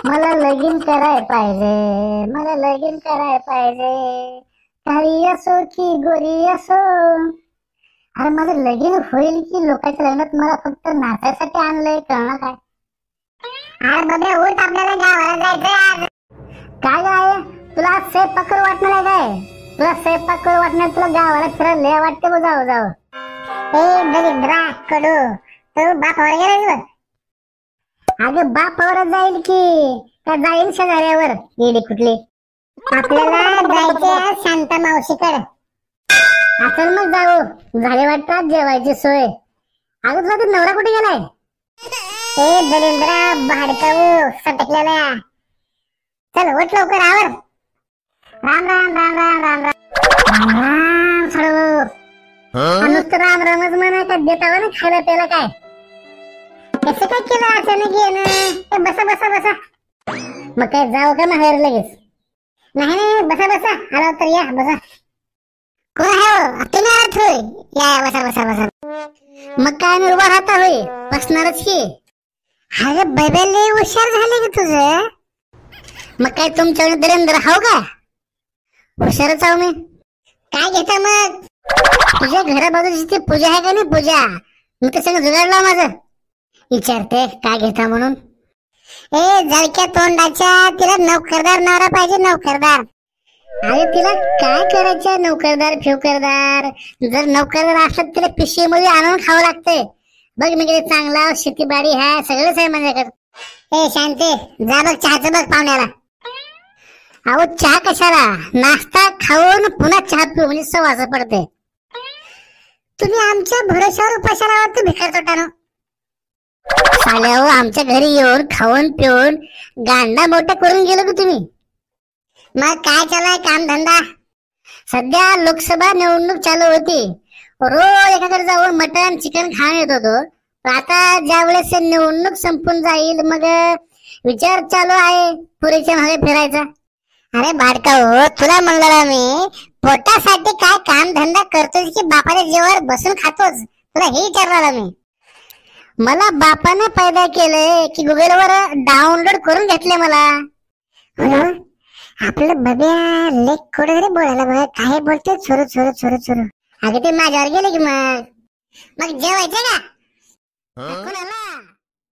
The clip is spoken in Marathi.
मला लगीन कराय पाहिजे, मला लगीन कराय पाहिजे, काळी असो की गोरी असो. अरे माझं लगीन होईल की लोकांच्या लग्नात मला फक्त नाचायसाठी आणलंय, कळणार काय? अरे बाबा उठ, आपल्याला गावाला जायचंय आज. काय काय तुला स्वयंपाक करू वाटणार आहे काय? तुला स्वयंपाक करू वाटणार, तुला गावाला फिरायला लय वाटते बघ. जाऊ जाऊ ए दलिंद्रा कडू, तू बापावर गेला. अगं बापावर जाईल की का जाईल शेजाऱ्यावर? गेली कुठली? आपल्याला जायचंय शांता मावशीकडे. असेल मग जाऊ. झाले वाटतात जेवायची सोय. अगं तुला तर नवरा कुठे गेलाय? ए दलिंद्रा भाडकाऊ सटकलेला, चल उठ लवकर आवर. राम राम राम राम राम राम राम राम सळू. नुसतं राम रामच म्हणा का देतावा ना खायला प्यायला काय? कसं काय केलं अचानक येणं? बसा बसा बसा. मग काय जाऊ का माहेर लगेच? नाही नाही बसा बसा, आला तर या बसा. कोण आहे? तुम्ही आलात होय? या बसा बसा बसा. मग काय निर्वाह राहता होय? बसणारच की. अरे बबेले हुशार झाले की तुझं. मग काय तुमच्या दरेंद्र हाव का? हुशारच आहो मी. काय घेता मग? तुझ्या घराबाजूची ती पूजा आहे का नाही? पूजा मी तर सगळं जुगाडला माझं. विचारते काय घेता म्हणून. ए जळक्या तोंडाच्या, तिला नोकरदार नवरा पाहिजे, नोकरदार. अरे तिला काय करायचं नोकरदार फिवकरदार? जर नोकरदार असत तिला पिशवीमध्ये आणून खावं लागतंय. बघ मी किती चांगला शेतीबाडी आहे, सगळंच आहे माझ्याकडे. ए शांती जा बघ चहाचं बघ पाहुण्याला. अहो चहा कशाला? नाश्ता खाऊन पुन्हा चहा पिऊ म्हणजे सवास पडते. तुम्ही आमच्या भरोशावर उपाशाला आहात भिकार तोटानो. साल्या हो, आमच्या घरी येऊन खाऊन पिऊन गांडा मोठा करून गेलो की तुम्ही. मग काय चालू काम धंदा? सध्या लोकसभा निवडणूक चालू होती. रोज एकाकडे जाऊन मटन चिकन खाऊन येत होतो. आता ज्या वेळेस निवडणूक संपून जाईल मग विचार चालू आहे पुरीच्या मागे फिरायचा. अरे भाडका हो, तुला म्हणलं मी पोटासाठी काय काम धंदा करतोस की बापाच्या जीवावर बसून खातोस? तुला हे विचारलं मी. मला बापाने पैदा केलंय की गुगलवर डाउनलोड करून घेतले मला. आपलं बब्या लेख कुठे बोलायला बघ, काय बोलते चोरू चोरू चोरू चोरू. अगं ते माझ्यावर गेले की मग जेवायचं का? कोणाला